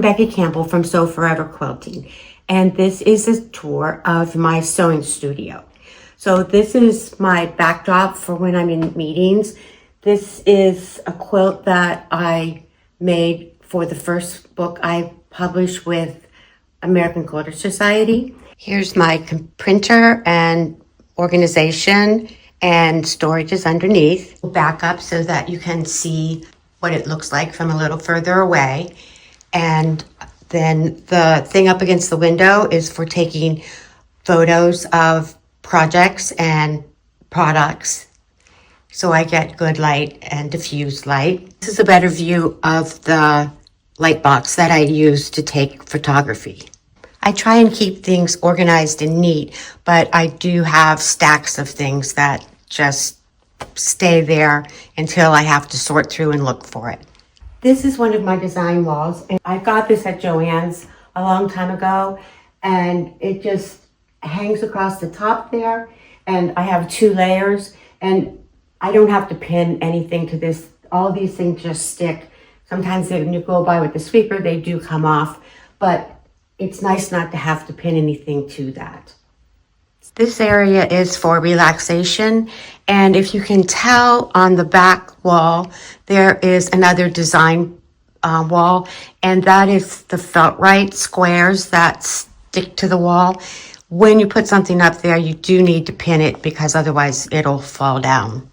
Becky Campbell from Sew Forever Quilting, and this is a tour of my sewing studio. So this is my backdrop for when I'm in meetings. This is a quilt that I made for the first book I published with American Quilter Society. Here's my printer and organization, and storage is underneath. Back up so that you can see what it looks like from a little further away. And then the thing up against the window is for taking photos of projects and products, so I get good light and diffused light. This is a better view of the light box that I use to take photography. I try and keep things organized and neat, but I do have stacks of things that just stay there until I have to sort through and look for it. This is one of my design walls, and I got this at Joann's a long time ago, and it just hangs across the top there, and I have 2 layers, and I don't have to pin anything to this. All these things just stick. Sometimes when you go by with the sweeper, they do come off, but it's nice not to have to pin anything to that. This area is for relaxation, and if you can tell on the back wall, there is another design wall, and that is the Felt-Right squares that stick to the wall. When you put something up there, you do need to pin it because otherwise it'll fall down.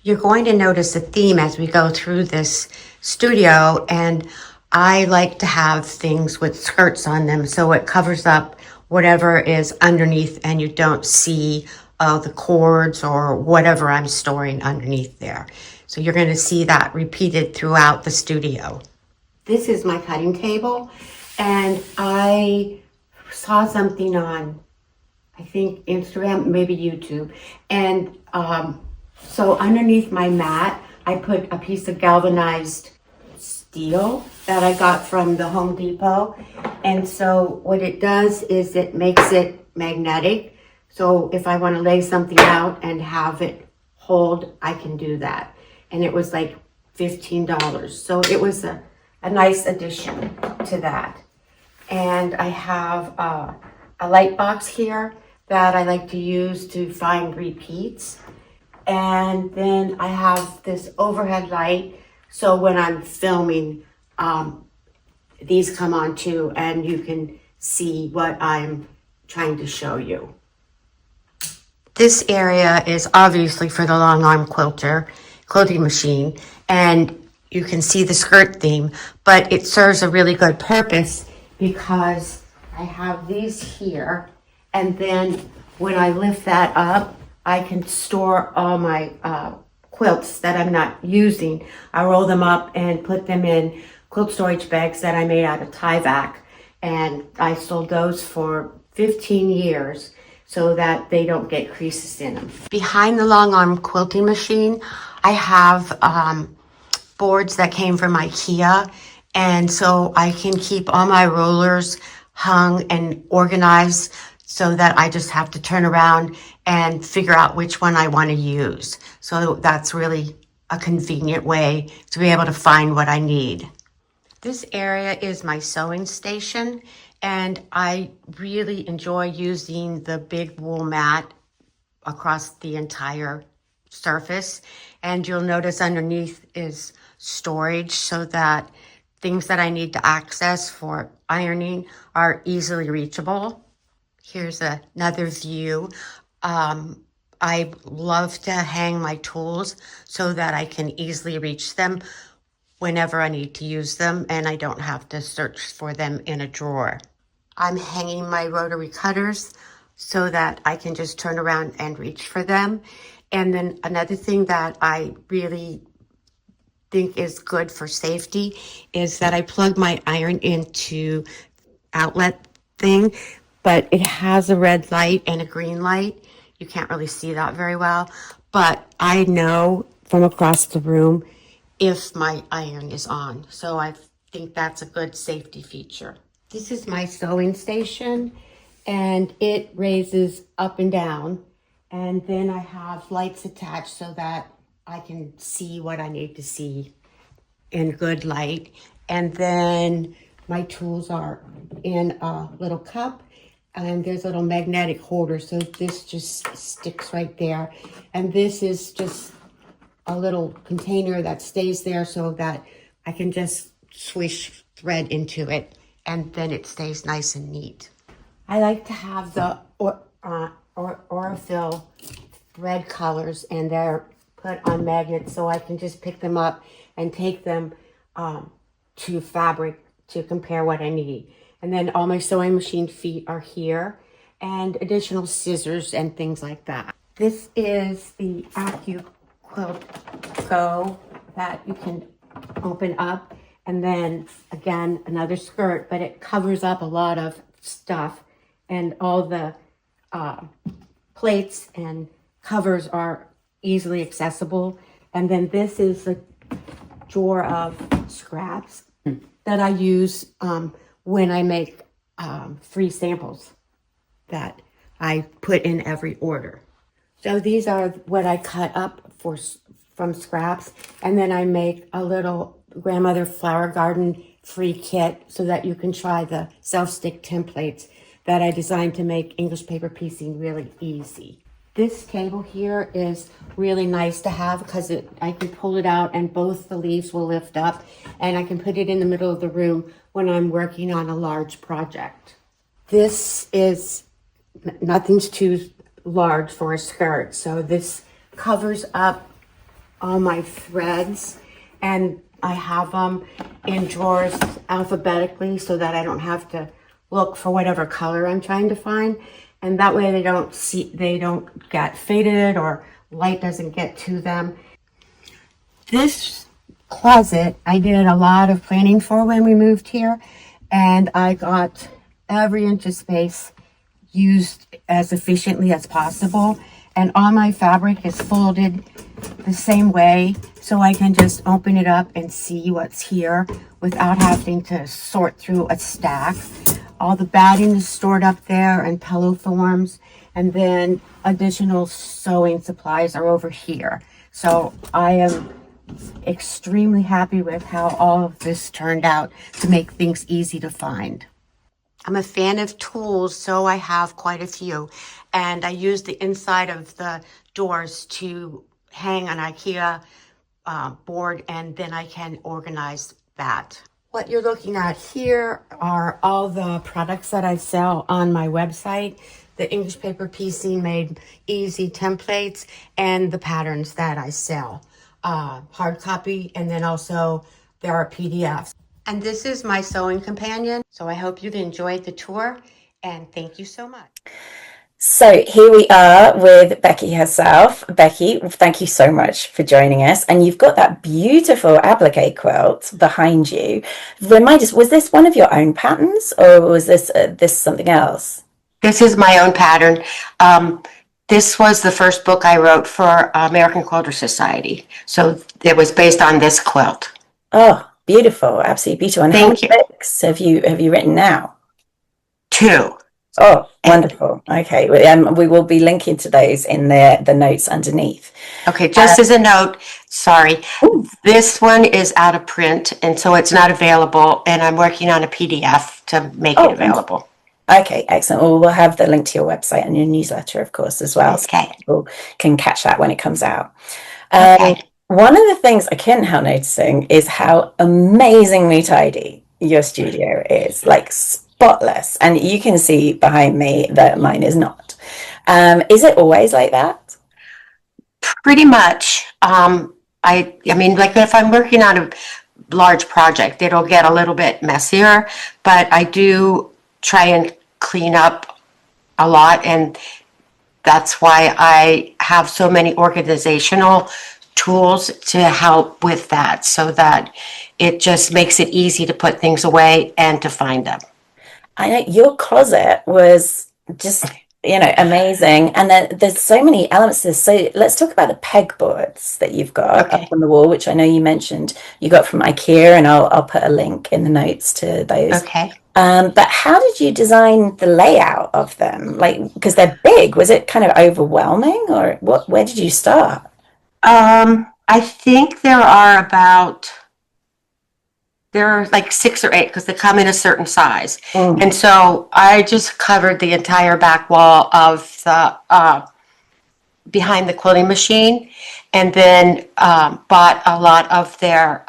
You're going to notice a theme as we go through this studio, and I like to have things with skirts on them so it covers up whatever is underneath and you don't see the cords or whatever I'm storing underneath there. So you're going to see that repeated throughout the studio. This is my cutting table, and I saw something on, I think, Instagram, maybe YouTube, and so underneath my mat I put a piece of galvanized steel that I got from the Home Depot, and so what it does is it makes it magnetic, so if I want to lay something out and have it hold, I can do that. And it was like $15, so it was a nice addition to that. And I have a light box here that I like to use to find repeats, and then I have this overhead light, so when I'm filming, these come on too, and you can see what I'm trying to show you. This area is obviously for the long arm quilting machine, and you can see the skirt theme, but it serves a really good purpose because I have these here, and then when I lift that up, I can store all my quilts that I'm not using. I roll them up and put them in quilt storage bags that I made out of Tyvek, and I sold those for 15 years so that they don't get creases in them. Behind the long arm quilting machine, I have boards that came from IKEA, and so I can keep all my rollers hung and organized so that I just have to turn around and figure out which one I want to use. So that's really a convenient way to be able to find what I need. This area is my sewing station, and I really enjoy using the big wool mat across the entire surface. And you'll notice underneath is storage so that things that I need to access for ironing are easily reachable. Here's another view. I love to hang my tools so that I can easily reach them whenever I need to use them, and I don't have to search for them in a drawer. I'm hanging my rotary cutters so that I can just turn around and reach for them. And then another thing that I really think is good for safety is that I plug my iron into outlet thing, but it has a red light and a green light. You can't really see that very well, but I know from across the room if my iron is on. So I think that's a good safety feature. This is my sewing station, and it raises up and down. And then I have lights attached so that I can see what I need to see in good light. And then my tools are in a little cup, and there's a little magnetic holder, so this just sticks right there. And this is just a little container that stays there so that I can just swish thread into it, and then it stays nice and neat. I like to have the Orifil thread colors, and they're put on magnets so I can just pick them up and take them to fabric to compare what I need. And then all my sewing machine feet are here, and additional scissors and things like that. This is the Quilt Go that you can open up, and then again another skirt, but it covers up a lot of stuff, and all the plates and covers are easily accessible. And then this is a drawer of scraps that I use when I make free samples that I put in every order. So these are what I cut up from scraps, and then I make a little grandmother flower garden free kit so that you can try the self-stick templates that I designed to make English paper piecing really easy. This table here is really nice to have because I can pull it out and both the leaves will lift up, and I can put it in the middle of the room when I'm working on a large project. This is, nothing's too large for a skirt, so this covers up all my threads, and I have them in drawers alphabetically so that I don't have to look for whatever color I'm trying to find, and that way they don't get faded or light doesn't get to them. This closet I did a lot of planning for when we moved here, and I got every inch of space used as efficiently as possible, and all my fabric is folded the same way so I can just open it up and see what's here without having to sort through a stack. All the batting is stored up there and pillow forms, and then additional sewing supplies are over here. So I am extremely happy with how all of this turned out to make things easy to find. I'm a fan of tools, so I have quite a few, and I use the inside of the doors to hang an IKEA board, and then I can organize that. What you're looking at here are all the products that I sell on my website, the English Paper Piecing Made Easy templates, and the patterns that I sell, hard copy, and then also there are PDFs. And this is my sewing companion. So I hope you've enjoyed the tour, and thank you so much. So here we are with Becky herself. Becky, thank you so much for joining us. And you've got that beautiful applique quilt behind you. Remind us, was this one of your own patterns, or was this something else? This is my own pattern. This was the first book I wrote for American Quilter Society. So it was based on this quilt. Oh, beautiful. Absolutely beautiful. And Thank how many books have you written now? 2. Oh, wonderful. Okay. We will be linking to those in the notes underneath. Okay, just as a note, sorry, this one is out of print, and so it's not available, and I'm working on a PDF to make it available. Okay, excellent. Well, we'll have the link to your website and your newsletter, of course, as well. Okay. So people can catch that when it comes out. Okay. One of the things I couldn't help noticing is how amazingly tidy your studio is, like spotless. And you can see behind me that mine is not. Is it always like that? Pretty much. I mean, like if I'm working on a large project, it'll get a little bit messier, but I do try and clean up a lot, and that's why I have so many organizational tools to help with that, so that it just makes it easy to put things away and to find them. I know your closet was just, amazing. And then there's so many elements to this. So let's talk about the pegboards that you've got up on the wall, which I know you mentioned you got from IKEA, and I'll put a link in the notes to those. Okay. But how did you design the layout of them? Like, because they're big, was it kind of overwhelming, or where did you start? I think there are about there are like 6 or 8 because they come in a certain size. Mm. And so I just covered the entire back wall of the behind the quilting machine, and then bought a lot of their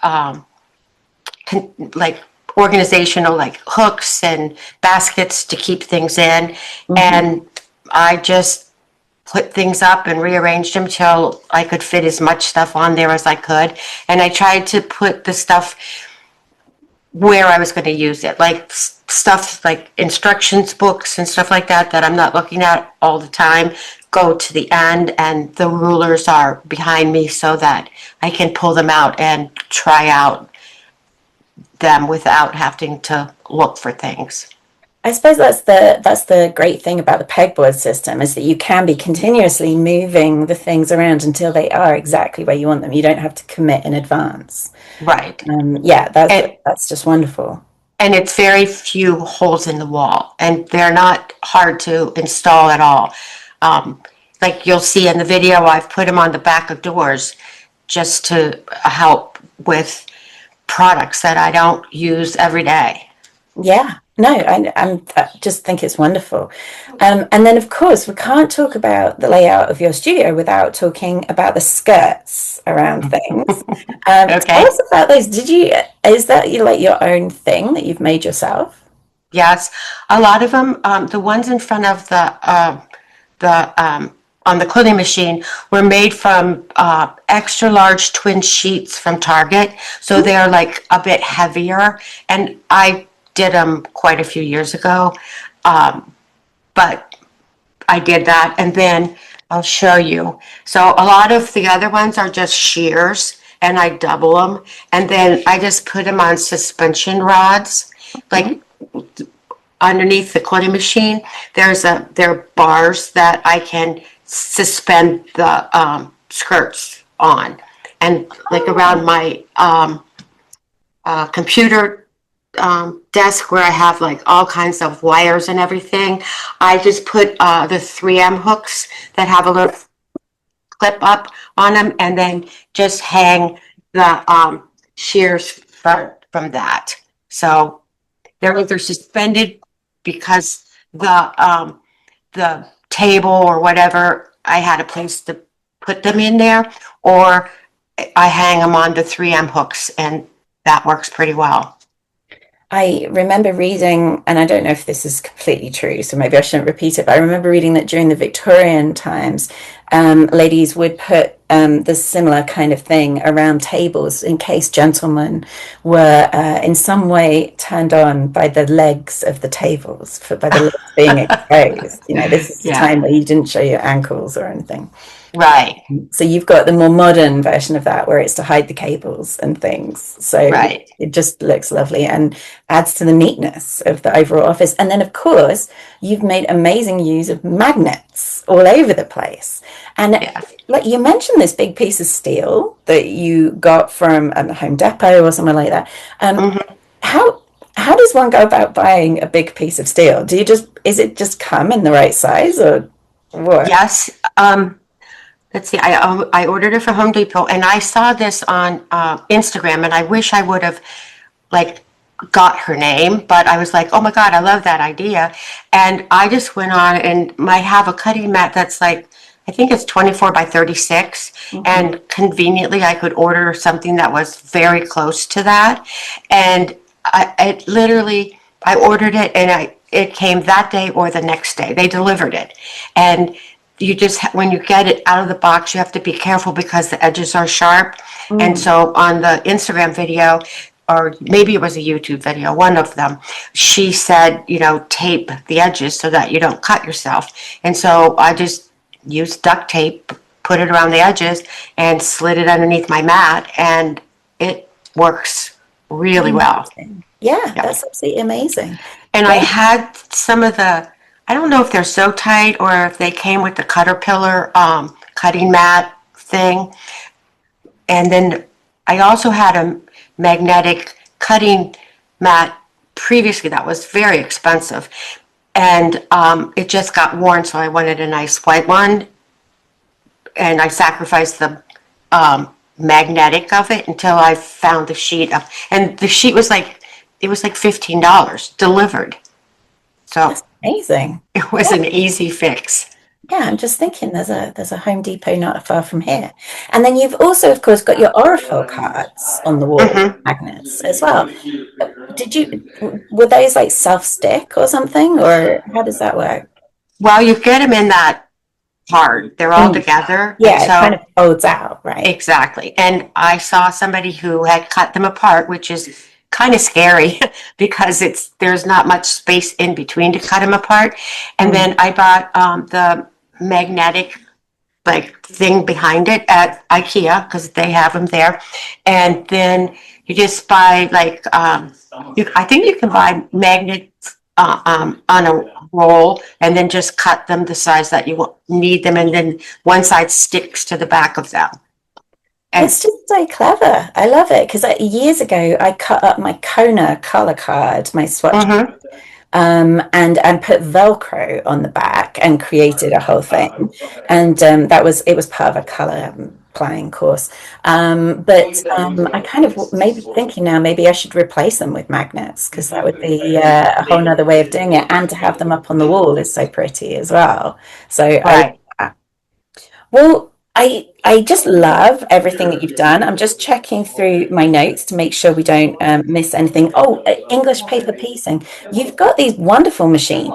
like organizational like hooks and baskets to keep things in. And I just put things up and rearranged them till I could fit as much stuff on there as I could. And I tried to put the stuff where I was going to use it, like stuff like instructions books and stuff like that that I'm not looking at all the time, go to the end, and the rulers are behind me so that I can pull them out and try out them without having to look for things. I suppose that's the great thing about the pegboard system is that you can be continuously moving the things around until they are exactly where you want them. You don't have to commit in advance. Right. Yeah, And that's just wonderful. and it's very few holes in the wall, and they're not hard to install at all. Like you'll see in the video, I've put them on the back of doors just to help with products that I don't use every day. Yeah, no, I just think it's wonderful. And then, of course, we can't talk about the layout of your studio without talking about the skirts around things. Tell Okay. us about those. Is that like your own thing that you've made yourself? Yes, a lot of them, the ones in front of the on the quilting machine were made from extra large twin sheets from Target, so they're like a bit heavier. And I did them quite a few years ago, but I did that, and then I'll show you. So a lot of the other ones are just shears, and I double them, and then I just put them on suspension rods, like underneath the quilting machine. There are bars that I can suspend the skirts on, and like around my computer desk where I have like all kinds of wires and everything, I just put the 3M hooks that have a little clip up on them, and then just hang the shears from that. So they're either suspended because the table or whatever, I had a place to put them in there, or I hang them on the 3M hooks, and that works pretty well. I remember reading, and I don't know if this is completely true, so maybe I shouldn't repeat it, but I remember reading that during the Victorian times, ladies would put the similar kind of thing around tables in case gentlemen were in some way turned on by the legs of the tables, by the legs being exposed. This is the Yeah, time where you didn't show your ankles or anything. right, So you've got the more modern version of that where it's to hide the cables and things. So right. it just looks lovely and adds to the neatness of the overall office. And then, of course, you've made amazing use of magnets all over the place. And Yeah. like you mentioned this big piece of steel that you got from a Home Depot or somewhere like that. Mhm. How does one go about buying a big piece of steel? Is it just come in the right size or what? Yes. Let's see. I ordered it from Home Depot, and I saw this on Instagram, and I wish I would have like got her name, but I was like, oh my God, I love that idea. And I just went on, and I have a cutting mat that's like, I think it's 24 by 36. Mhm. And conveniently I could order something that was very close to that. And I ordered it, and it came that day or the next day. They delivered it. And when you get it out of the box, you have to be careful because the edges are sharp. And Mm. so on the Instagram video, or maybe it was a YouTube video, one of them, she said, tape the edges so that you don't cut yourself. And so I just used duct tape, put it around the edges, and slid it underneath my mat, and it works really well. Amazing. Yeah, Yeah. that's absolutely amazing. And I Yeah. had some of I don't know if they're so tight or if they came with the Caterpillar cutting mat thing. And then I also had a magnetic cutting mat previously that was very expensive. And it just got worn, so I wanted a nice white one. And I sacrificed the magnetic of it until I found the sheet up. And the sheet was like, it was like $15 delivered. So That's amazing. it was an easy fix. Yeah, I'm just thinking there's a Home Depot not far from here. And then you've also, of course, got your Aurifil cards on the wall, Hmm. magnets as well. Were those like self-stick or something, or how does that work? Well, you get them in that card. They're all Mm. together. And Yeah, it kind so, of folds out, right? exactly. And I saw somebody who had cut them apart, which is kind of scary because there's not much space in between to cut them apart. And Mm. then I bought the magnetic like thing behind it at IKEA because they have them there. And then you just buy like I think you can buy magnets on a roll and then just cut them the size that you need them, and then one side sticks to the back of them. And It's just so clever. I love it because years ago I cut up my Kona color card, my swatch, mhm, and put Velcro on the back and created a whole thing. And it was part of a color applying course. But I kind of maybe thinking now maybe I should replace them with magnets because that would be a whole nother way of doing it. And to have them up on the wall is so pretty as well. So right. well, I just love everything that you've done. I'm just checking through my notes to make sure we don't miss anything. Oh, English paper piecing. You've got these wonderful machines.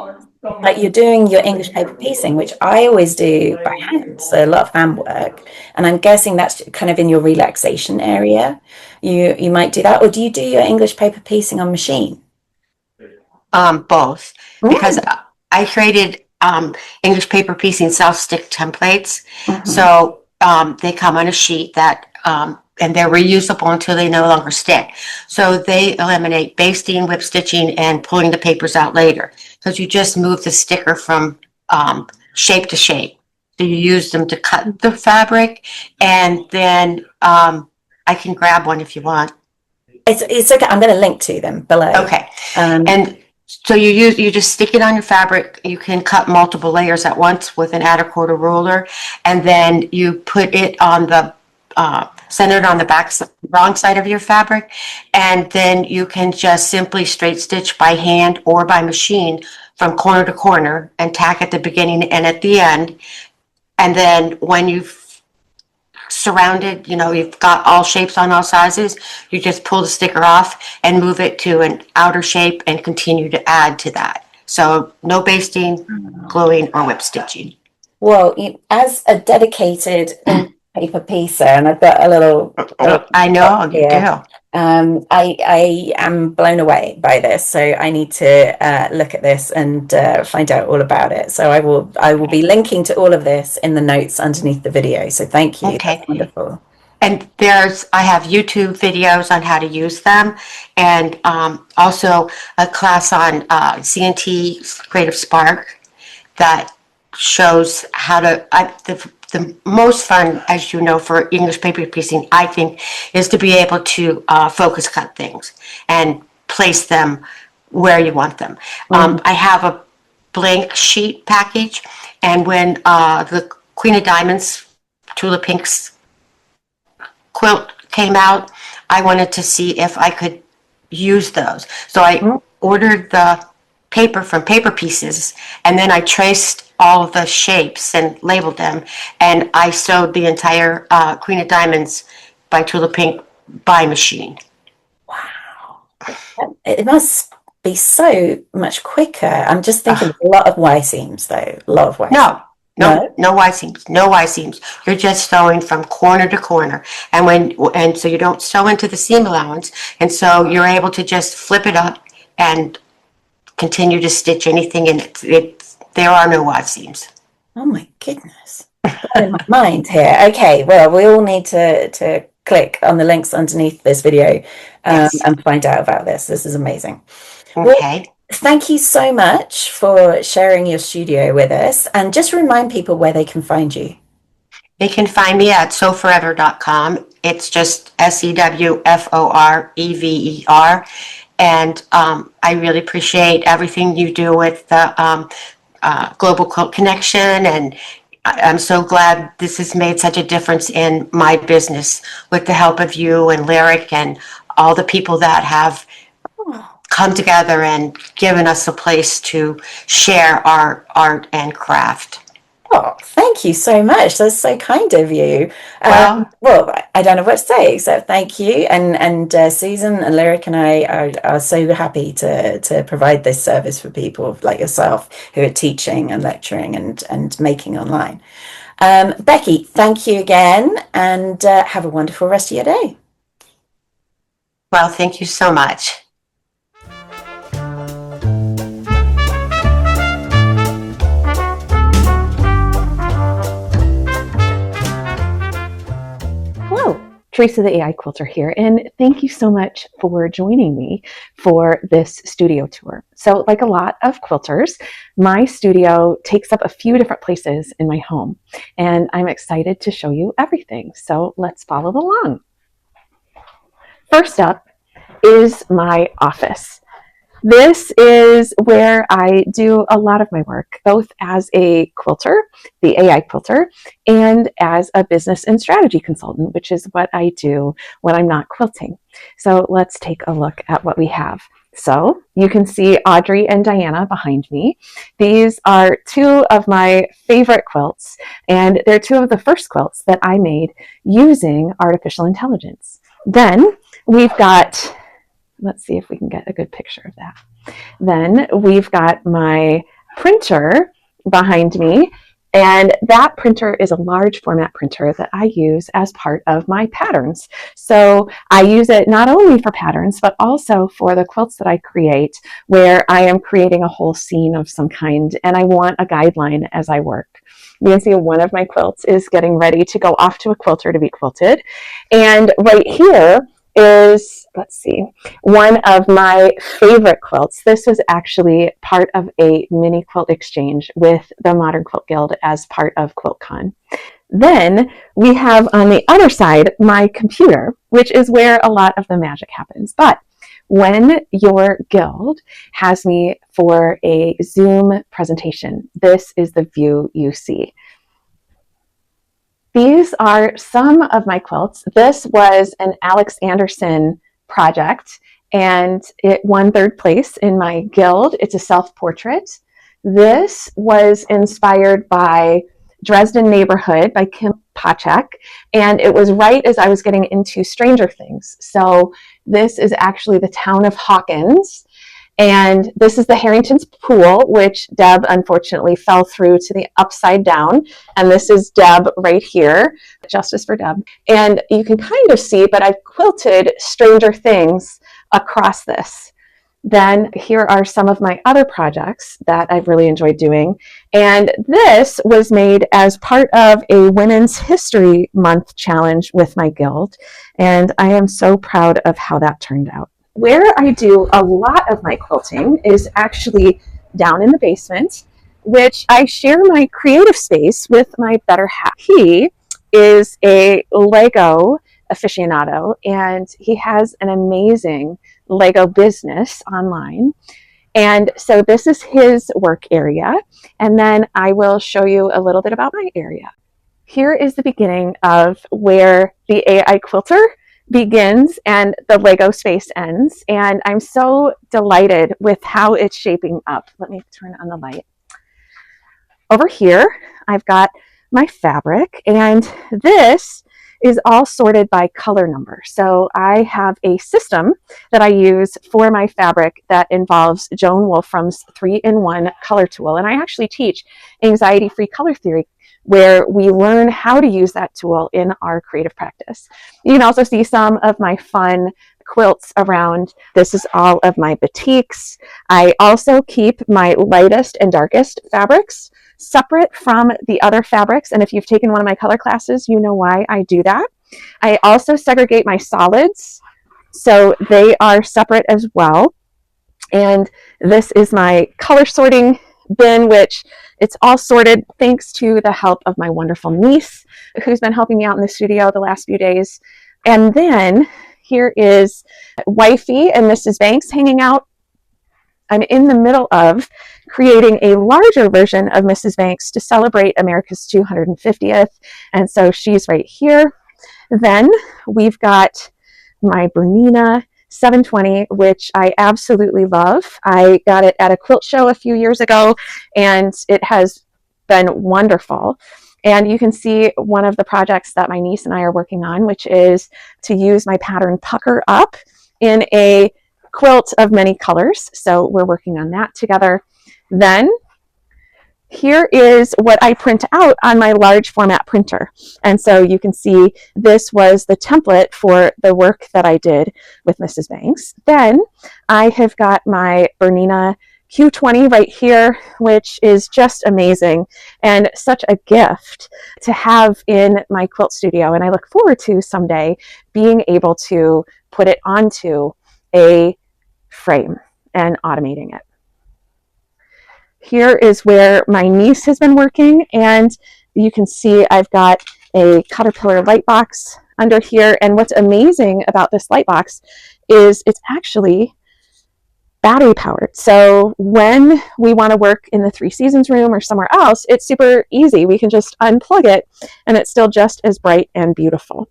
Like you're doing your English paper piecing, which I always do by hand, so a lot of hand work. And I'm guessing that's kind of in your relaxation area. You might do that, or do you do your English paper piecing on machine? Both, because Mm. I created English paper piecing self-stick templates. Mhm. So they come on a sheet that, and they're reusable until they no longer stick. So they eliminate basting, whip stitching, and pulling the papers out later because you just move the sticker from shape to shape. So you use them to cut the fabric, and then I can grab one if you want. It's okay. I'm going to link to them below. Okay. Um, And so you just stick it on your fabric. You can cut multiple layers at once with an add a quarter ruler, and then you put it on the centered on the back wrong side of your fabric, and then you can just simply straight stitch by hand or by machine from corner to corner and tack at the beginning and at the end. And then when you've surrounded, you've got all shapes on all sizes, you just pull the sticker off and move it to an outer shape and continue to add to that. So no basting, gluing, or whip stitching. well, as a dedicated ink paper piecer, and I've got a little I know you here. do. I am blown away by this, so I need to look at this and find out all about it. So I will be linking to all of this in the notes underneath the video. So thank you. Okay. That's wonderful. And I have YouTube videos on how to use them, and also a class on CNT Creative Spark that shows how to. The most fun, as you know, for English paper piecing, I think, is to be able to focus cut things and place them where you want them. Mhm. I have a blank sheet package, and when the Queen of Diamonds, Tula Pinks quilt came out, I wanted to see if I could use those. So I ordered the paper from Paper Pieces, and then I traced all of the shapes and labeled them, and I sewed the entire Queen of Diamonds by Tula Pink by machine. Wow. It must be so much quicker. I'm just thinking Uh, a lot of Y seams, though. A lot of Y seams. no, no, No? no Y seams, no Y seams. You're just sewing from corner to corner, and so you don't sew into the seam allowance, and so you're able to just flip it up and continue to stitch anything in it. There are no Y seams. Oh my goodness. Blowing my mind here. Okay, well, we all need to click on the links underneath this video Yes. and find out about this. This is amazing. Well, Okay. thank you so much for sharing your studio with us. And just remind people where they can find you. They can find me at sewforever.com. It's just SEWFOREVER. And I really appreciate everything you do with the Global Quilt Connection and I'm so glad this has made such a difference in my business with the help of you and Lyric and all the people that have come together and given us a place to share our art and craft. Oh, thank you so much. That's so kind of you. Well, Well, I don't know what to say except thank you. And Susan and Lyric and I are so happy to provide this service for people like yourself who are teaching and lecturing and making online. Becky, thank you again, and have a wonderful rest of your day. well, thank you so much. Hello, Theresa the AI Quilter here, and thank you so much for joining me for this studio tour. So like a lot of quilters, my studio takes up a few different places in my home, and I'm excited to show you everything. So let's follow along. First up is my office. This is where I do a lot of my work, both as a quilter, the AI quilter, and as a business and strategy consultant, which is what I do when I'm not quilting. So let's take a look at what we have. So you can see Audrey and Diana behind me. These are two of my favorite quilts, and they're two of the first quilts that I made using artificial intelligence. Then we've got, let's see if we can get a good picture of that. Then we've got my printer behind me, and that printer is a large format printer that I use as part of my patterns. So I use it not only for patterns, but also for the quilts that I create, where I am creating a whole scene of some kind, and I want a guideline as I work. You can see one of my quilts is getting ready to go off to a quilter to be quilted. And right here is, let's see, one of my favorite quilts. This was actually part of a mini quilt exchange with the Modern Quilt Guild as part of QuiltCon. Then we have on the other side my computer, which is where a lot of the magic happens. But when your guild has me for a Zoom presentation, this is the view you see. These are some of my quilts. This was an Alex Anderson project, and it won 3rd place in my guild. It's a self-portrait. This was inspired by Dresden Neighborhood by Kim Pachek, and it was right as I was getting into Stranger Things. So this is actually the town of Hawkins. And this is the Harrington's pool, which Deb unfortunately fell through to the upside down. And this is Deb right here, justice for Deb. And you can kind of see, but I've quilted Stranger Things across this. Then here are some of my other projects that I've really enjoyed doing. And this was made as part of a Women's History Month challenge with my guild. And I am so proud of how that turned out. Where I do a lot of my quilting is actually down in the basement, which I share my creative space with my better half. He is a Lego aficionado, and he has an amazing Lego business online. And so this is his work area, and then I will show you a little bit about my area. Here is the beginning of where the AI quilter begins and the Lego space ends. And I'm so delighted with how it's shaping up. Let me turn on the light. Over here, I've got my fabric, and this is all sorted by color number. So I have a system that I use for my fabric that involves Joan Wolfram's 3-in-1 color tool. And I actually teach anxiety-free color theory, where we learn how to use that tool in our creative practice. You can also see some of my fun quilts around. This is all of my batiks. I also keep my lightest and darkest fabrics separate from the other fabrics. And if you've taken one of my color classes, you know why I do that. I also segregate my solids, so they are separate as well. And this is my color sorting bin, which it's all sorted thanks to the help of my wonderful niece, who's been helping me out in the studio the last few days. And then here is Wifey and Mrs. Banks hanging out. I'm in the middle of creating a larger version of Mrs. Banks to celebrate America's 250th. And so she's right here. Then we've got my Bernina 720, which I absolutely love. I got it at a quilt show a few years ago, and it has been wonderful. And you can see one of the projects that my niece and I are working on, which is to use my pattern Pucker Up in a quilt of many colors. So we're working on that together. Then here is what I print out on my large format printer. And so you can see this was the template for the work that I did with Mrs. Banks. Then I have got my Bernina Q20 right here, which is just amazing and such a gift to have in my quilt studio. And I look forward to someday being able to put it onto a frame and automating it. Here is where my niece has been working, and you can see I've got a Caterpillar light box under here. And what's amazing about this light box is it's actually battery powered. So when we want to work in the Three Seasons room or somewhere else, it's super easy. We can just unplug it and it's still just as bright and beautiful.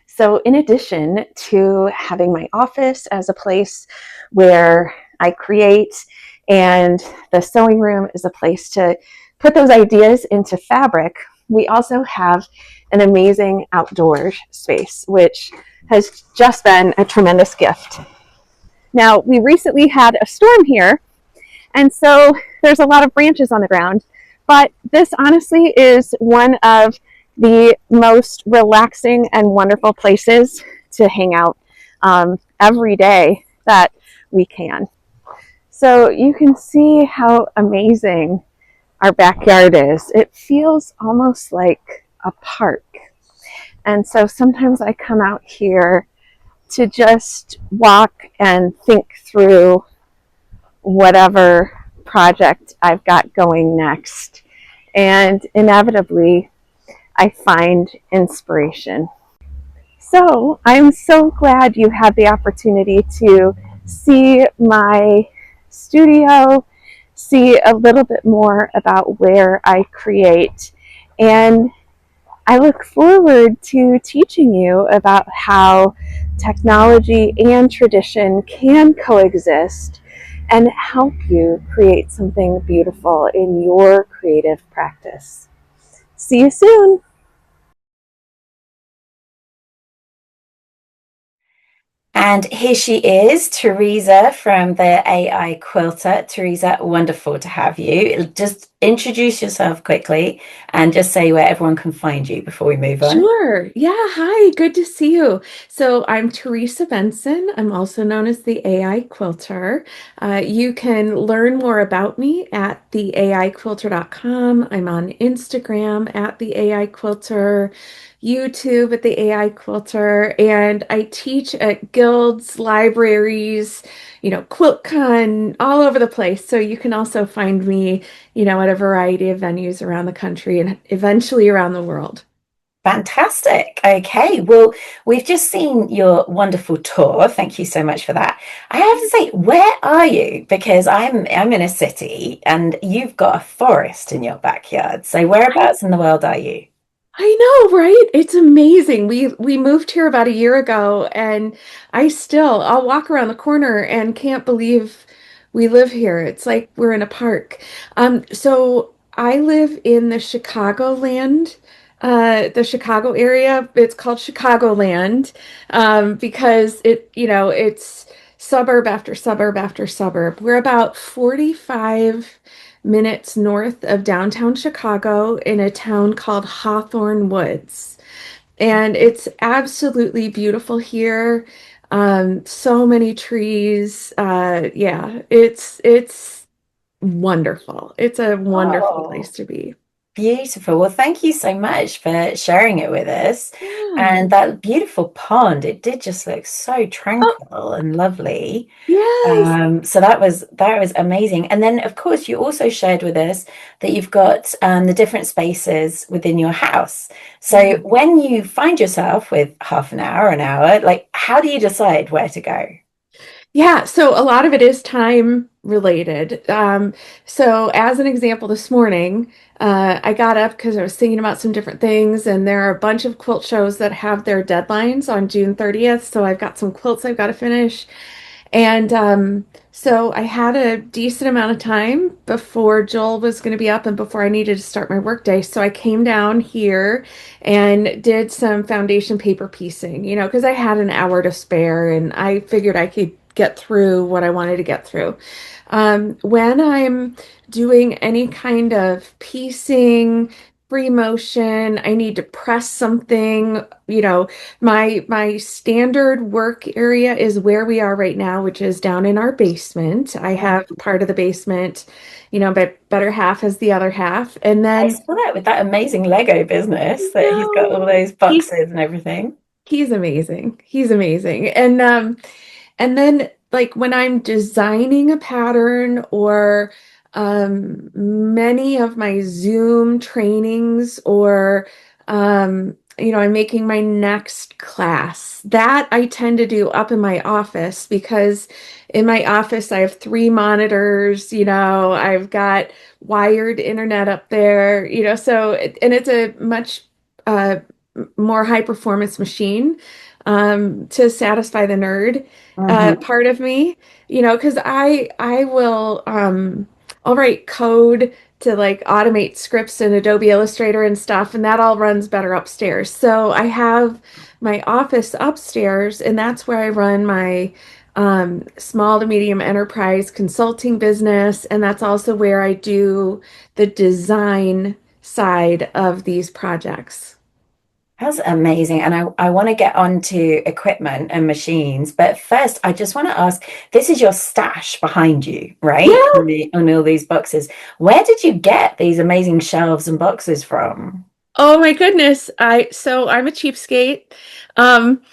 So in addition to having my office as a place where I create, and the sewing room is a place to put those ideas into fabric, we also have an amazing outdoor space, which has just been a tremendous gift. Now, we recently had a storm here, and so there's a lot of branches on the ground, but this honestly is one of the most relaxing and wonderful places to hang out every day that we can. So you can see how amazing our backyard is. It feels almost like a park. And so sometimes I come out here to just walk and think through whatever project I've got going next. And inevitably, I find inspiration. So I'm so glad you had the opportunity to see my studio, see a little bit more about where I create. And I look forward to teaching you about how technology and tradition can coexist and help you create something beautiful in your creative practice. See you soon. And here she is, Theresa from the AI Quilter. Theresa, wonderful to have you. Just introduce yourself quickly and just say where everyone can find you before we move on. Sure. Yeah. Hi. Good to see you. So I'm Theresa Benson. I'm also known as the AI Quilter. You can learn more about me at theaiquilter.com. I'm on Instagram at the AI Quilter, YouTube at the AI Quilter, and I teach at guilds, libraries, QuiltCon, all over the place. So you can also find me, at a variety of venues around the country and eventually around the world. Fantastic. Okay. Well, we've just seen your wonderful tour. Thank you so much for that. I have to say, where are you? Because I'm in a city and you've got a forest in your backyard. So whereabouts in the world are you? I know, right? It's amazing. We moved here about a year ago, and I'll walk around the corner and can't believe we live here. It's like we're in a park. So I live in the Chicago area. It's called Chicagoland, because it's suburb after suburb after suburb. We're about 45 minutes north of downtown Chicago in a town called Hawthorne Woods. And it's absolutely beautiful here. So many trees. Yeah, it's wonderful. It's a wonderful place to be. Beautiful. Well, thank you so much for sharing it with us. Yeah. And that beautiful pond, it did just look so tranquil and lovely. Yes. So that was amazing. And then, of course, you also shared with us that you've got the different spaces within your house. So when you find yourself with half an hour, like, how do you decide where to go? Yeah, so a lot of it is time related. So as an example, this morning, I got up because I was thinking about some different things, and there are a bunch of quilt shows that have their deadlines on June 30th. So I've got some quilts I've got to finish. And so I had a decent amount of time before Joel was going to be up and before I needed to start my workday. So I came down here and did some foundation paper piecing, because I had an hour to spare and I figured I could get through what I wanted to get through. When I'm doing any kind of piecing, free motion, I need to press something, my standard work area is where we are right now, which is down in our basement. I have part of the basement, but better half is the other half. And I then, saw that with that amazing Lego business that he's got all those he's boxes and everything. he's amazing. He's amazing. And then like when I'm designing a pattern or many of my Zoom trainings or I'm making my next class. That I tend to do up in my office because in my office I have 3 monitors, I've got wired internet up there, and it's a much uh more high performance machine to satisfy the nerd part of me, because I will I'll write code to like automate scripts in Adobe Illustrator and stuff, and that all runs better upstairs. So I have my office upstairs, and that's where I run my small to medium enterprise consulting business, and that's also where I do the design side of these projects. That's amazing. And I want to get on to equipment and machines. But first, I just want to ask, this is your stash behind you, right? Yeah. On all these boxes. Where did you get these amazing shelves and boxes from? Oh my goodness. I'm a cheapskate. Um,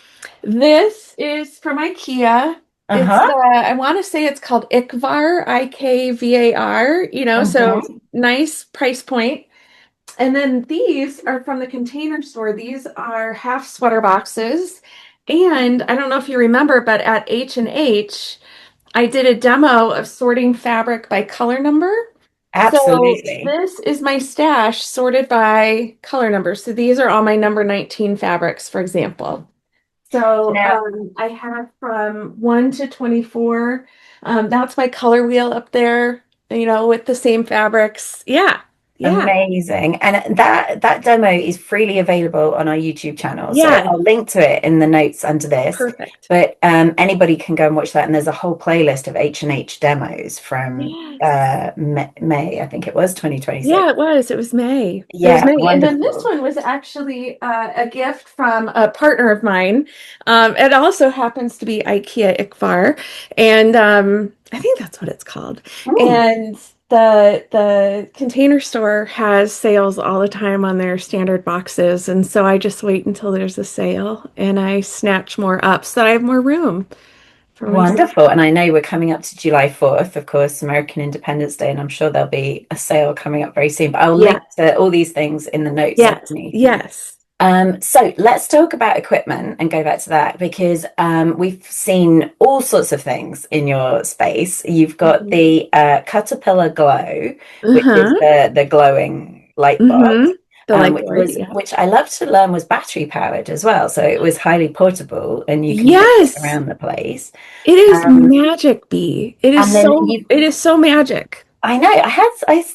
this is from IKEA. It's Uh-huh. I want to say it's called Ikvar, IKVAR, so Mhm. nice price point. And then these are from the Container Store. These are half sweater boxes. And I don't know if you remember, but at H&H, I did a demo of sorting fabric by color number. So Absolutely. this is my stash sorted by color number. So these are all my number 19 fabrics, for example. So Now, I have from 1 to 24. That's my color wheel up there, with the same fabrics. Yeah. Yeah. amazing. And that demo is freely available on our YouTube channel. So Yeah. I'll link to it in the notes under this. Perfect. But anybody can go and watch that. And there's a whole playlist of H&H demos from Yes. May, I think it was 2026. Yeah, it was. It was May. It was Yeah, May. And then this wonderful. one was actually a gift from a partner of mine. It also happens to be IKEA Ikvar. And I think that's what it's called. Mm, And the Container Store has sales all the time on their standard boxes. And so I just wait until there's a sale and I snatch more up so that I have more room for myself. wonderful. And I know we're coming up to July 4th, of course, American Independence Day, and I'm sure there'll be a sale coming up very soon. But I'll Yeah. link to all these things in the notes Yes. underneath. Yes. So let's talk about equipment and go back to that because we've seen all sorts of things in your space. You've got Mhm. the Caterpillar Glow, which is Uh-huh. the glowing light box, Mm-hmm. The light which board, was yeah. which I loved to learn was battery powered as well. So it was highly portable and you can take it Yes, around the place. it is Um, magic, Bee. and then you It is so magic. I know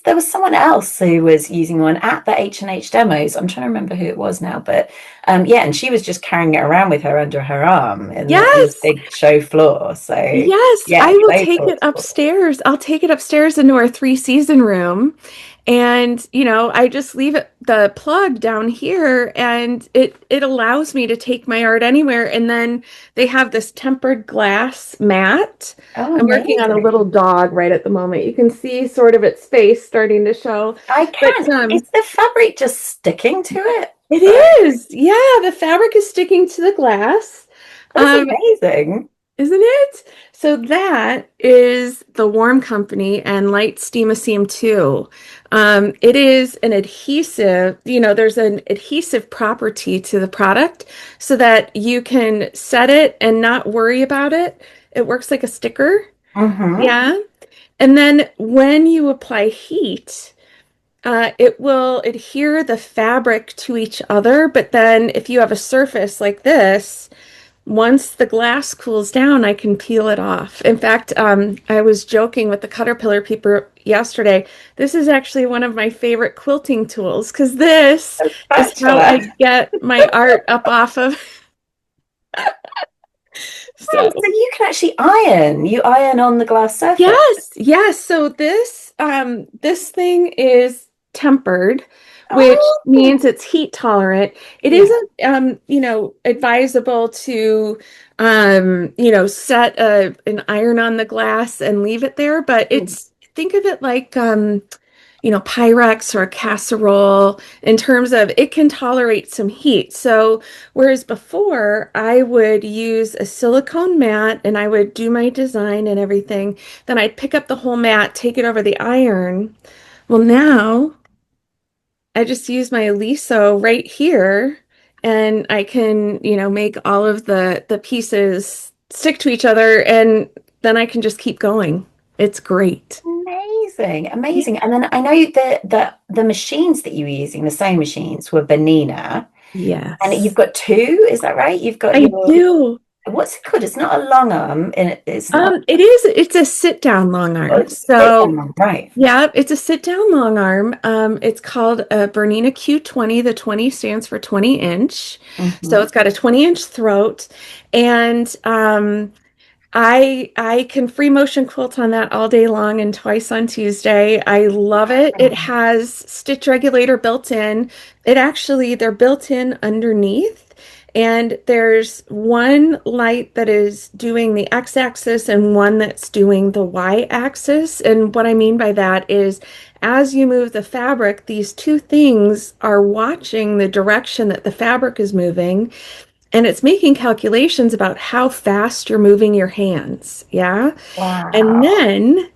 there was someone else who was using one at the H&H demos. I'm trying to remember who it was now, but yeah, and she was just carrying it around with her under her arm in this Yes. big show floor. So Yes, yeah, I will so take it portable. upstairs. I'll take it upstairs into our 3 season room. And, I just leave the plug down here and it allows me to take my art anywhere. And then they have this tempered glass mat. Oh, I'm working on a little amazing. dog right at the moment. You can see sort of its face starting to show. I But can. Is the fabric just sticking to it? it Like, is. Yeah, the fabric is sticking to the glass. that's Um, amazing. Isn't it? So that is the Warm Company and Light Steam 2. It is an adhesive, there's an adhesive property to the product so that you can set it and not worry about it. It works like a sticker. Mm-hmm. Yeah. And then when you apply heat, it will adhere the fabric to each other. But then if you have a surface like this, once the glass cools down, I can peel it off. In fact, I was joking with the Caterpillar people yesterday. This is actually one of my favorite quilting tools because this is how Spatula. I get my art up off of. Oh, So, so you can actually iron. You iron on the glass surface. yes. So this thing is tempered, which Oh, means it's heat tolerant. It yeah. isn't, advisable to, set an iron on the glass and leave it there, but think of it like, Pyrex or a casserole in terms of it can tolerate some heat. So, whereas before I would use a silicone mat and I would do my design and everything, then I'd pick up the whole mat, take it over the iron. Well, now I just use my Aliso right here and I can, make all of the pieces stick to each other and then I can just keep going. It's great. Amazing, amazing. And then I know that the machines that you were using, the sewing machines, were Bernina, and you've Yes. got two, is that right? You've got I your, do. what's it called? It's not a long arm, and it's not, It's a sit down long oh, arm. it's a sit So down, right? yeah, it's a sit down long arm. It's called a Bernina Q20. The 20 stands for 20 inch. So Mm-hmm. it's got a 20-inch throat. And I can free motion quilt on that all day long and twice on Tuesday. I love it. It has stitch regulator built in. They're built in underneath. And there's one light that is doing the x-axis and one that's doing the y-axis. And what I mean by that is as you move the fabric, these two things are watching the direction that the fabric is moving and it's making calculations about how fast you're moving your hands. Yeah. And Wow. then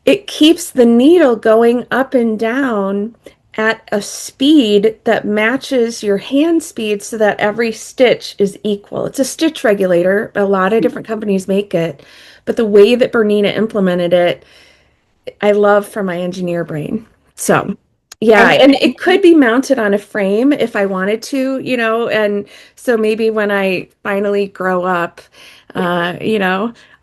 it keeps the needle going up and down at a speed that matches your hand speed so that every stitch is equal. It's a stitch regulator. A lot of different companies make it, but the way that Bernina implemented it I love for my engineer brain. So, yeah, And and it could be mounted on a frame if I wanted to, and so maybe when I finally grow up,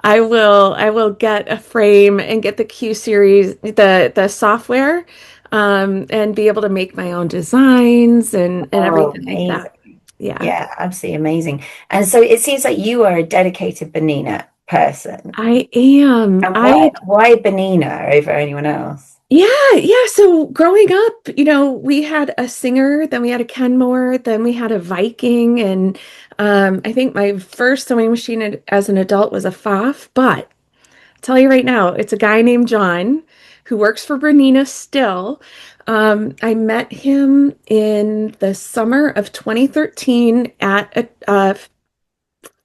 I will get a frame and get the Q series, the software, and be able to make my own designs and oh, everything like amazing. that. Yeah, Yeah, absolutely amazing. And so it seems like you are a dedicated Bernina person. I am. And why Bernina over anyone else? Yeah. So growing up, we had a Singer, then we had a Kenmore, then we had a Viking, and I think my first sewing machine as an adult was a Pfaff. But I'll tell you right now, it's a guy named John who works for Bernina still. I met him in the summer of 2013 at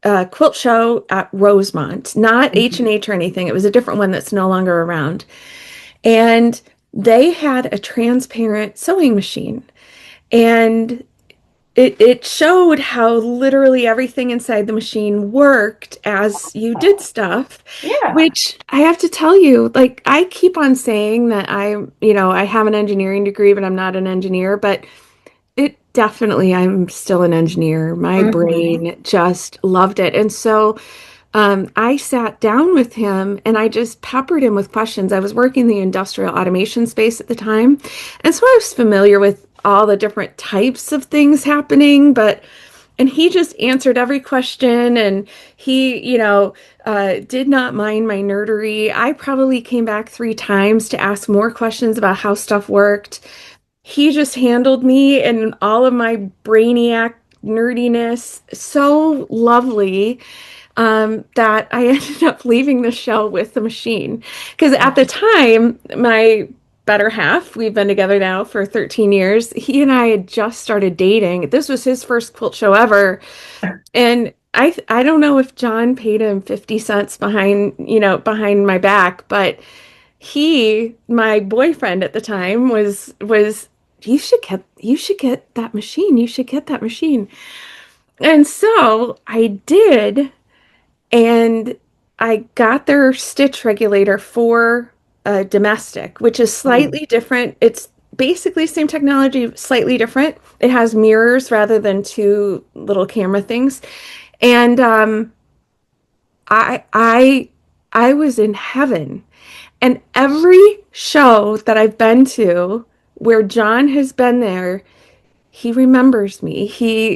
a quilt show at Rosemont, not Mhm. H&H or anything. It was a different one that's no longer around. And they had a transparent sewing machine. And it showed how literally everything inside the machine worked as you did stuff, Yeah. which I have to tell you, like I keep on saying that I have an engineering degree, but I'm not an engineer, but I'm still an engineer. My Hmm. brain just loved it. And so I sat down with him and I just peppered him with questions. I was working the industrial automation space at the time. And so I was familiar with all the different types of things happening, and he just answered every question and he, did not mind my nerdery. I probably came back 3 times to ask more questions about how stuff worked. He just handled me and all of my brainiac nerdiness so lovely that I ended up leaving the show with the machine. Because at the time, my better half, we've been together now for 13 years, he and I had just started dating. This was his first quilt show ever. And I don't know if John paid him 50 cents behind my back, but my boyfriend at the time was you should get that machine. You should get that machine. And so I did, and I got their stitch regulator for a domestic, which is slightly different. It's basically same technology, slightly different. It has mirrors rather than two little camera things. And I I I was in heaven. And every show that I've been to where John has been there, he remembers me.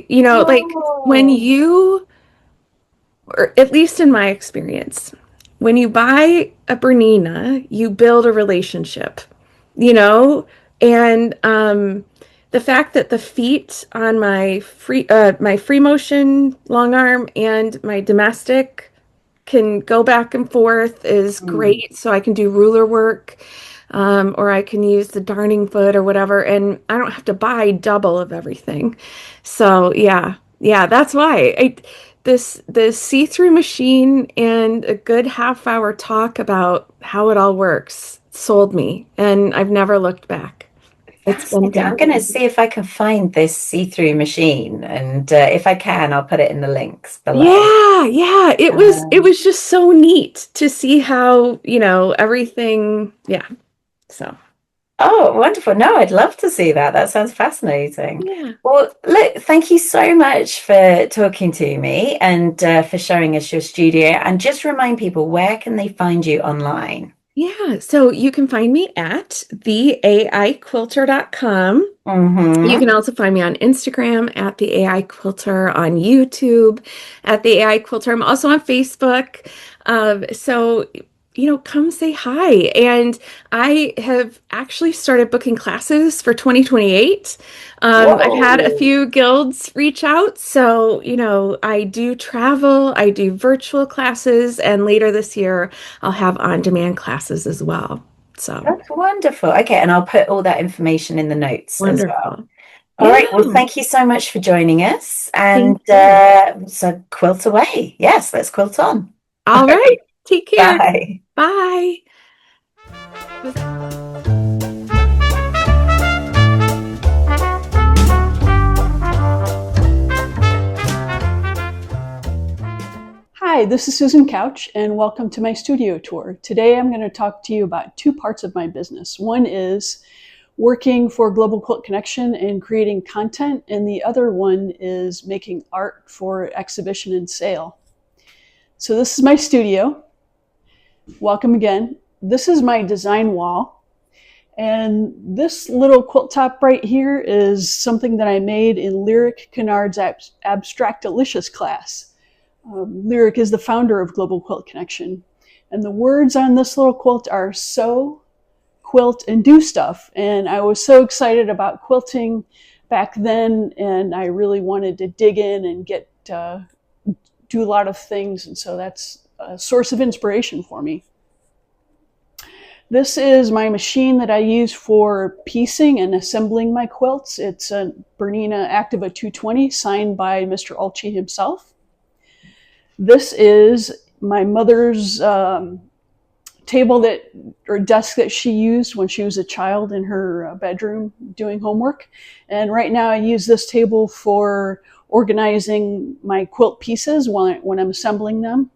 Like when Oh. you, or at least in my experience, when you buy a Bernina, you build a relationship, you know? And the fact that the feet on my free motion long arm and my domestic can go back and forth is great. So I can do ruler work, or I can use the darning foot or whatever, and I don't have to buy double of everything. So yeah, that's why the see-through machine and a good half-hour talk about how it all works sold me, and I've never looked back. It's been Fascinating. I'm going to see if I can find this see-through machine, and if I can, I'll put it in the links below. Yeah, it was just so neat to see how, everything, yeah. So, Oh, wonderful. No, I'd love to see that. That sounds fascinating. yeah. Well, look, thank you so much for talking to me and for showing us your studio. And just remind people, where can they find you online? Yeah, so you can find me at theaiquilter.com. You can also find me on Instagram at the AI Quilter, on YouTube at the AI Quilter. I'm also on Facebook. So, come say hi. And I have actually started booking classes for 2028. I've had a Whoa. few guilds reach out. So, I do travel, I do virtual classes, and later this year, I'll have on-demand classes as well. So That's wonderful. Okay, and I'll put all that information in the notes as well. wonderful. All Yeah. right. Well, thank you so much for joining us. And Thank you. so quilt away. Yes, let's quilt on. All right. Take care. Bye. Bye. Hi, this is Susan Couch, and welcome to my studio tour. Today I'm going to talk to you about two parts of my business. One is working for Global Quilt Connection and creating content, and the other one is making art for exhibition and sale. So this is my studio. Welcome again. This is my design wall. And this little quilt top right here is something that I made in Lyric Kennard's Abstractalicious class. Lyric is the founder of Global Quilt Connection. And the words on this little quilt are sew, quilt, and do stuff. And I was so excited about quilting back then, and I really wanted to dig in and do a lot of things. And so that's a source of inspiration for me. This is my machine that I use for piecing and assembling my quilts. It's a Bernina Activa 220 signed by Mr. Ulchi himself. This is my mother's table or desk that she used when she was a child in her bedroom doing homework. And right now I use this table for organizing my quilt pieces when I'm assembling them.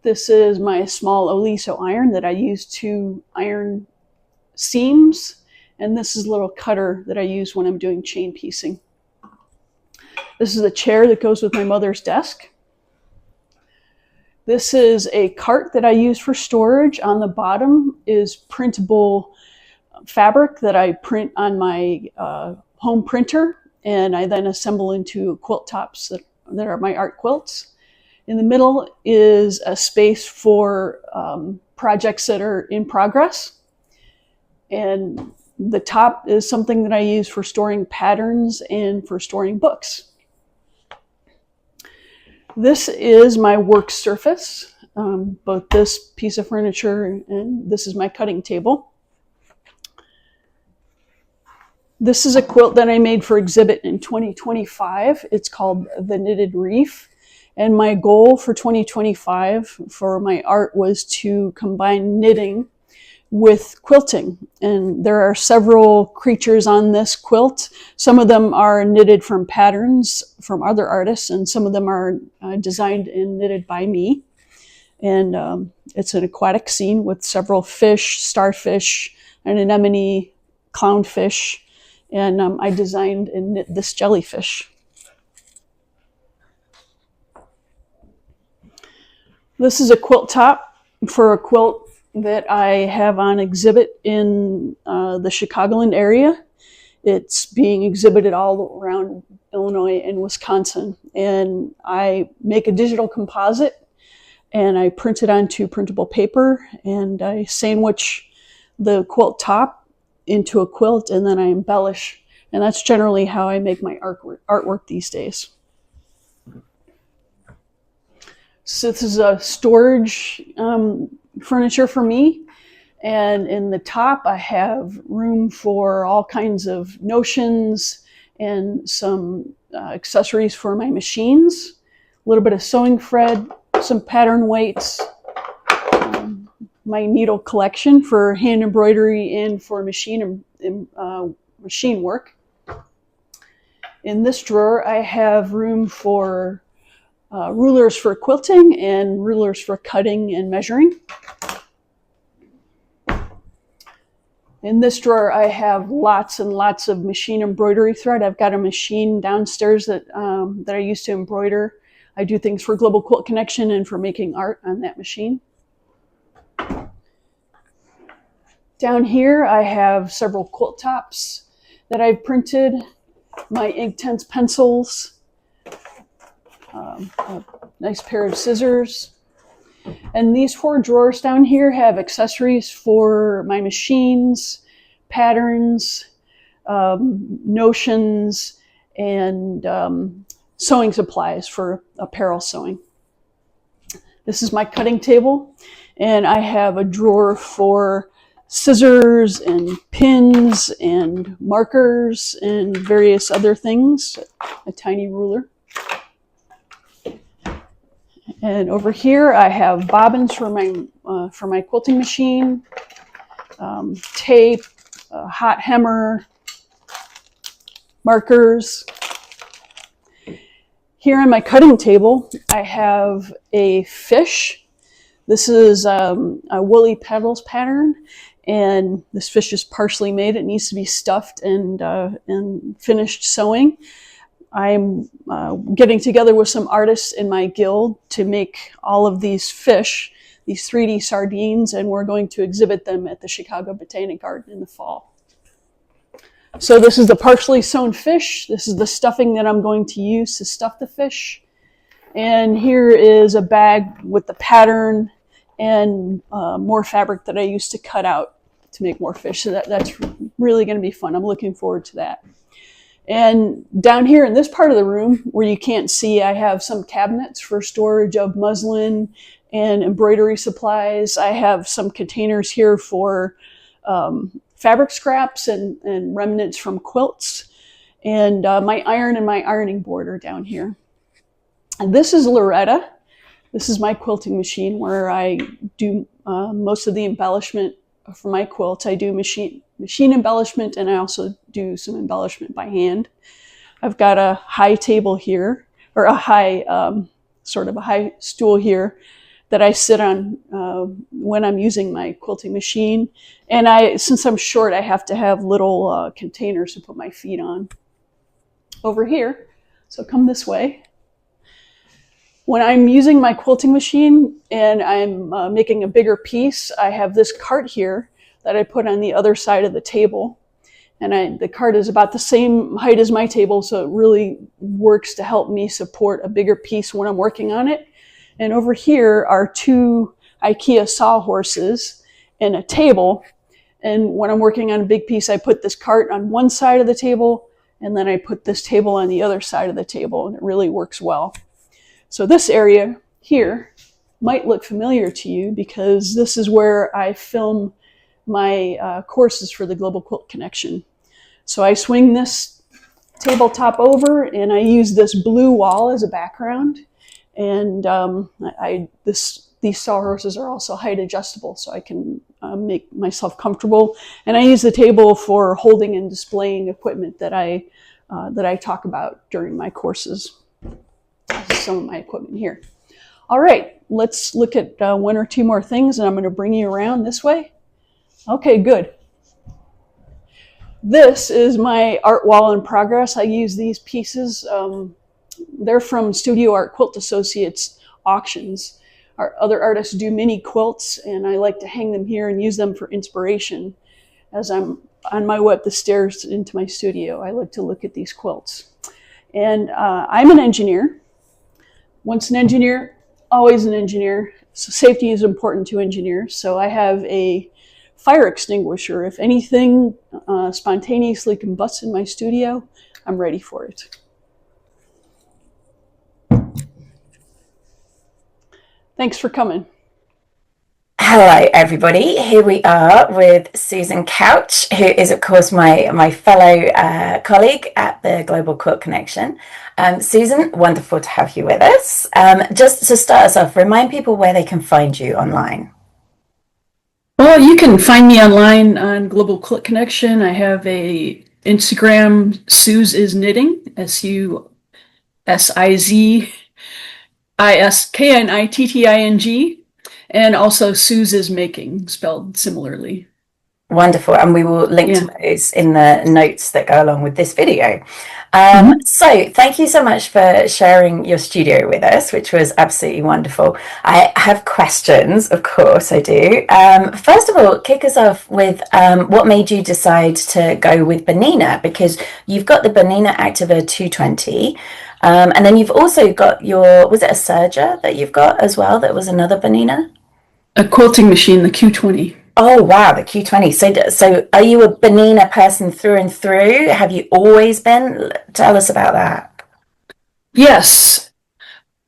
This is my small Oliso iron that I use to iron seams. And this is a little cutter that I use when I'm doing chain piecing. This is a chair that goes with my mother's desk. This is a cart that I use for storage. On the bottom is printable fabric that I print on my home printer, and I then assemble into quilt tops that are my art quilts. In the middle is a space for projects that are in progress. And the top is something that I use for storing patterns and for storing books. This is my work surface, both this piece of furniture and this is my cutting table. This is a quilt that I made for exhibit in 2025. It's called The Knitted Reef. And my goal for 2025 for my art was to combine knitting with quilting. And there are several creatures on this quilt. Some of them are knitted from patterns from other artists, and some of them are designed and knitted by me. And it's an aquatic scene with several fish, starfish, an anemone, clownfish, and I designed and knit this jellyfish. This is a quilt top for a quilt that I have on exhibit in the Chicagoland area. It's being exhibited all around Illinois and Wisconsin. And I make a digital composite and I print it onto printable paper and I sandwich the quilt top into a quilt and then I embellish. And that's generally how I make my artwork these days. So this is a storage furniture for me. And in the top, I have room for all kinds of notions and some accessories for my machines, a little bit of sewing thread, some pattern weights, my needle collection for hand embroidery and for machine work. In this drawer, I have room for rulers for quilting and rulers for cutting and measuring. In this drawer, I have lots and lots of machine embroidery thread. I've got a machine downstairs that I use to embroider. I do things for Global Quilt Connection and for making art on that machine. Down here, I have several quilt tops that I've printed, my Inktense pencils, a nice pair of scissors. And these 4 drawers down here have accessories for my machines, patterns, notions, and sewing supplies for apparel sewing. This is my cutting table, and I have a drawer for scissors and pins and markers and various other things, a tiny ruler. And over here, I have bobbins for my quilting machine, tape, a hot hammer, markers. Here on my cutting table, I have a fish. This is a woolly petals pattern, and this fish is partially made. It needs to be stuffed and finished sewing. I'm getting together with some artists in my guild to make all of these fish, these 3D sardines, and we're going to exhibit them at the Chicago Botanic Garden in the fall. So this is the partially sewn fish. This is the stuffing that I'm going to use to stuff the fish. And here is a bag with the pattern and more fabric that I used to cut out to make more fish. So that's really going to be fun. I'm looking forward to that. And down here in this part of the room where you can't see, I have some cabinets for storage of muslin and embroidery supplies. I have some containers here for fabric scraps and remnants from quilts. And my iron and my ironing board are down here. And this is Loretta. This is my quilting machine where I do most of the embellishment for my quilts. I do machine embellishment, and I also do some embellishment by hand. I've got a high table here, or a high, sort of a high stool here that I sit on when I'm using my quilting machine. And since I'm short, I have to have little containers to put my feet on. Over here, so come this way. When I'm using my quilting machine and I'm making a bigger piece, I have this cart here that I put on the other side of the table. And the cart is about the same height as my table, so it really works to help me support a bigger piece when I'm working on it. And over here are 2 IKEA sawhorses and a table. And when I'm working on a big piece, I put this cart on one side of the table, and then I put this table on the other side of the table, and it really works well. So this area here might look familiar to you because this is where I film my courses for the Global Quilt Connection. So I swing this tabletop over and I use this blue wall as a background. And these sawhorses are also height adjustable, so I can make myself comfortable. And I use the table for holding and displaying equipment that I talk about during my courses. This is some of my equipment here. All right, let's look at one or two more things, and I'm going to bring you around this way. Okay, good. This is my art wall in progress. I use these pieces. They're from Studio Art Quilt Associates auctions. Our other artists do mini quilts, and I like to hang them here and use them for inspiration. As I'm on my way up the stairs into my studio, I like to look at these quilts. And I'm an engineer. Once an engineer, always an engineer. So safety is important to engineers. So I have a fire extinguisher. If anything spontaneously combusts in my studio, I'm ready for it. Thanks for coming. Hello, everybody. Here we are with Susan Couch, who is, of course, my fellow colleague at the Global Quilt Connection. Susan, wonderful to have you with us. Just to start us off, remind people where they can find you online. Well, you can find me online on Global Quilt Connection. I have a Instagram, Suze is Knitting, SUSIZISKNITTING, and also Suze is Making, spelled similarly. Wonderful, and we will link to those in the notes that go along with this video. So thank you so much for sharing your studio with us, which was absolutely wonderful. I have questions, of course I do. First of all, kick us off with what made you decide to go with Bernina, because you've got the Bernina Activa 220, and then you've also got your, was it a serger that you've got as well that was another Bernina? A quilting machine, the Q20. Oh, wow, the Q20. So are you a Bernina person through and through? Have you always been? Tell us about that. Yes.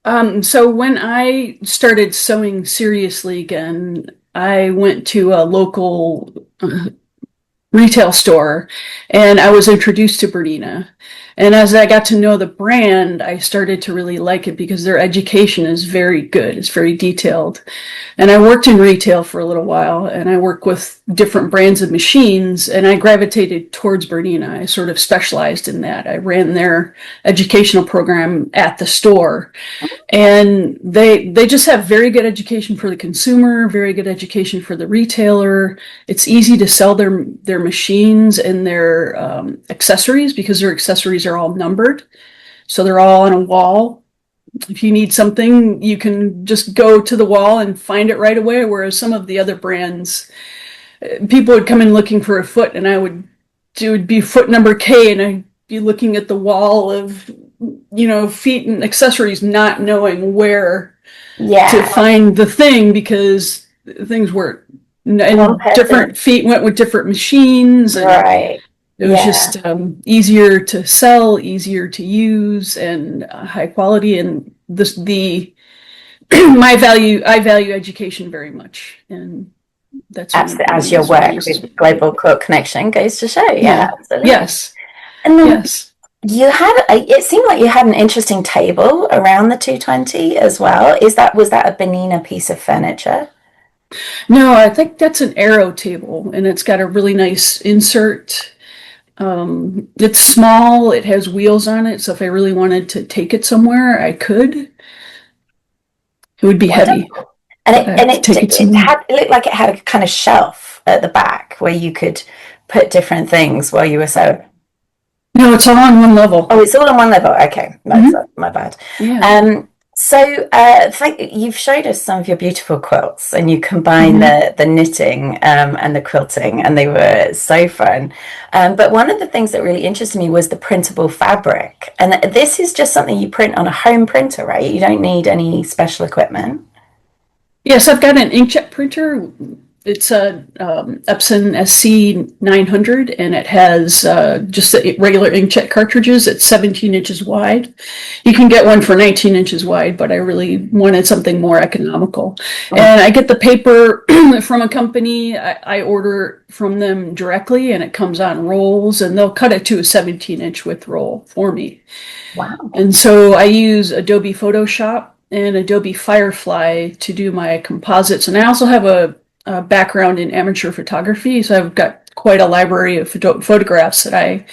So when I started sewing seriously again, I went to a local retail store and I was introduced to Bernina. And as I got to know the brand, I started to really like it because their education is very good. It's very detailed. And I worked in retail for a little while, and I work with different brands of machines, and I gravitated towards Bernina. I sort of specialized in that. I ran their educational program at the store, and they just have very good education for the consumer, very good education for the retailer. It's easy to sell their machines and their accessories, because their accessories are all numbered. So they're all on a wall. If you need something, you can just go to the wall and find it right away. Whereas some of the other brands, people would come in looking for a foot, and it would be foot number K, and I'd be looking at the wall of, feet and accessories, not knowing where to find the thing, because things were, and different feet went with different machines. And it was just easier to sell, easier to use, and high quality. And I value education very much, and that's as your work with Global Quilt Connection goes to show. Absolutely. Yes. And then you had it seemed like you had an interesting table around the 220 as well. Was that a Bernina piece of furniture? No, I think that's an Aero table, and it's got a really nice insert. It's small, it has wheels on it, so if I really wanted to take it somewhere, I could. It would be heavy. And it looked like it had a kind of shelf at the back where you could put different things while you were sewing. No, it's all on one level. Oh, it's all on one level. Okay, that's my bad. Yeah. So you've showed us some of your beautiful quilts, and you combine the knitting and the quilting, and they were so fun. But one of the things that really interested me was the printable fabric. And this is just something you print on a home printer, right? You don't need any special equipment. Yes, I've got an inkjet printer. It's a Epson SC900, and it has just the regular inkjet cartridges. It's 17 inches wide. You can get one for 19 inches wide, but I really wanted something more economical. And I get the paper from a company. I order from them directly, and it comes on rolls, and they'll cut it to a 17-inch width roll for me. Wow. And so I use Adobe Photoshop and Adobe Firefly to do my composites. And I also have a background in amateur photography, so I've got quite a library of photographs that I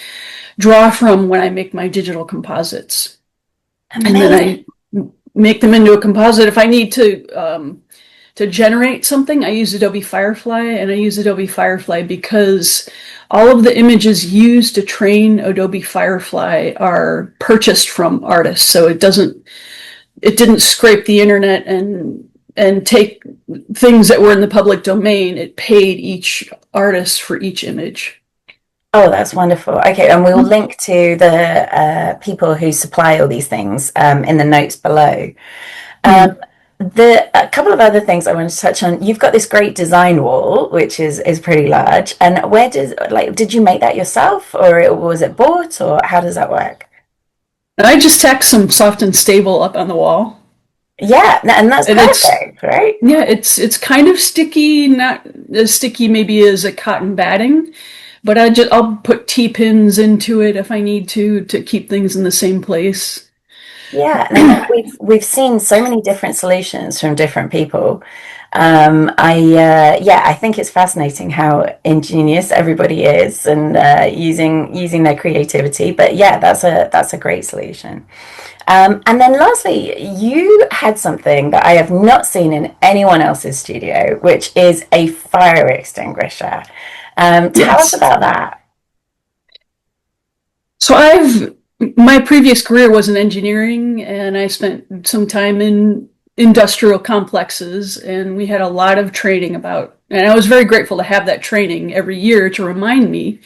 draw from when I make my digital composites. Amazing. And then I make them into a composite. If I need to generate something, I use Adobe Firefly, and I use Adobe Firefly because all of the images used to train Adobe Firefly are purchased from artists. So it didn't scrape the internet and take things that were in the public domain. It paid each artist for each image. Oh, that's wonderful. Okay, and we'll link to the people who supply all these things in the notes below. A couple of other things I want to touch on. You've got this great design wall, which is pretty large. And did you make that yourself, or was it bought, or how does that work? I just tacked some soft and stable up on the wall. Yeah, and that's perfect, right? Yeah, it's kind of sticky, not as sticky maybe as a cotton batting, but I'll put T-pins into it if I need to keep things in the same place. Yeah, and we've seen so many different solutions from different people. I think it's fascinating how ingenious everybody is and using their creativity. But yeah, that's a great solution. And then lastly, you had something that I have not seen in anyone else's studio, which is a fire extinguisher. Tell us about that. So my previous career was in engineering, and I spent some time in industrial complexes, and we had a lot of training and I was very grateful to have that training every year to remind me.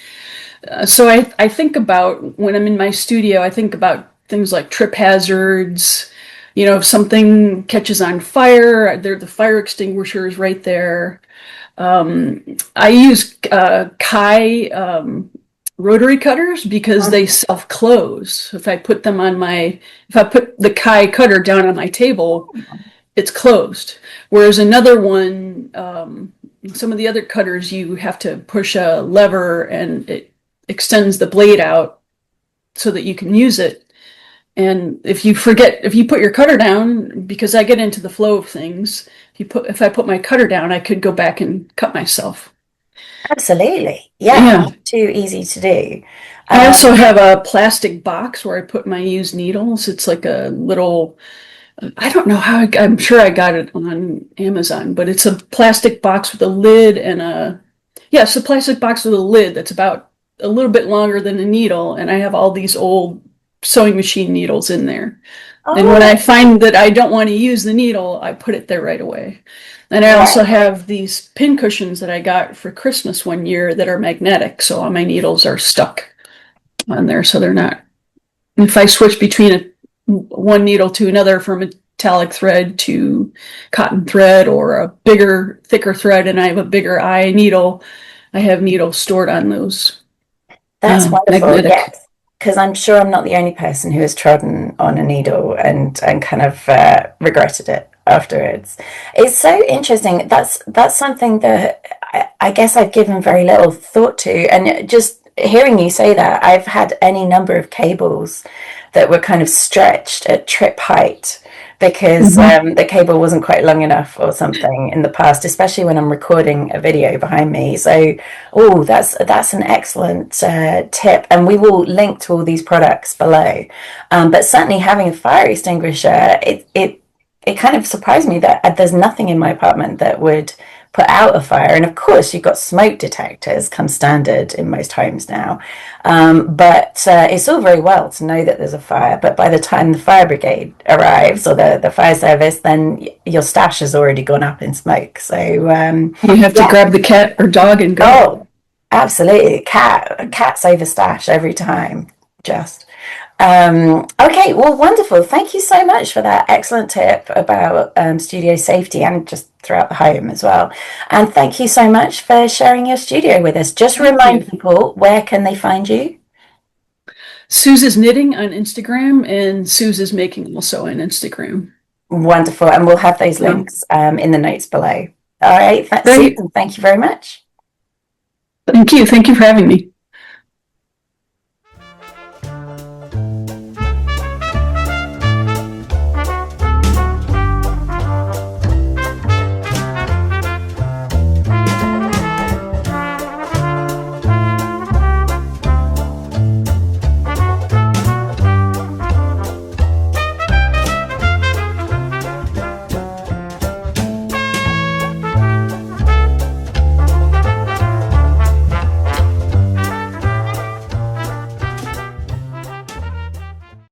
So I think about, when I'm in my studio, I think about things like trip hazards. You know, if something catches on fire, the fire extinguisher is right there. I use Kai rotary cutters because they self-close. If I put the Kai cutter down on my table, it's closed. Whereas another one, some of the other cutters, you have to push a lever and it extends the blade out so that you can use it. And if you put your cutter down, because I get into the flow of things, if I put my cutter down, I could go back and cut myself. Absolutely. Yeah. Too easy to do. I also have a plastic box where I put my used needles. It's like a little, I don't know how, I'm sure I got it on Amazon, but it's a plastic box with a lid it's a plastic box with a lid that's about a little bit longer than a needle. And I have all these old sewing machine needles in there. Oh. And when I find that I don't want to use the needle, I put it there right away. And I also have these pin cushions that I got for Christmas one year that are magnetic. So all my needles are stuck on there. So they're not, if I switch between one needle to another, from metallic thread to cotton thread, or a bigger, thicker thread, and I have a bigger eye needle, I have needles stored on those. That's wonderful. Magnetic. Yes. Because I'm sure I'm not the only person who has trodden on a needle and kind of regretted it afterwards. It's so interesting. That's something that I guess I've given very little thought to. And just hearing you say that, I've had any number of cables that were kind of stretched at trip height because the cable wasn't quite long enough or something in the past, especially when I'm recording a video behind me. So, that's an excellent tip, and we will link to all these products below. But certainly having a fire extinguisher, it kind of surprised me that there's nothing in my apartment that would put out a fire. And of course, you've got smoke detectors, come standard in most homes now. But it's all very well to know that there's a fire. But by the time the fire brigade arrives, or the fire service, then your stash has already gone up in smoke. So you have to grab the cat or dog and go. Oh, absolutely. Cats over stash every time. Just. Okay, well, wonderful. Thank you so much for that excellent tip about studio safety, and just throughout the home as well. And thank you so much for sharing your studio with us. Just remind people, where can they find you? Suze's Knitting on Instagram, and Suze's Making also on Instagram. Wonderful. And we'll have those links in the notes below. All right. Susan, thank you very much. Thank you. Thank you for having me.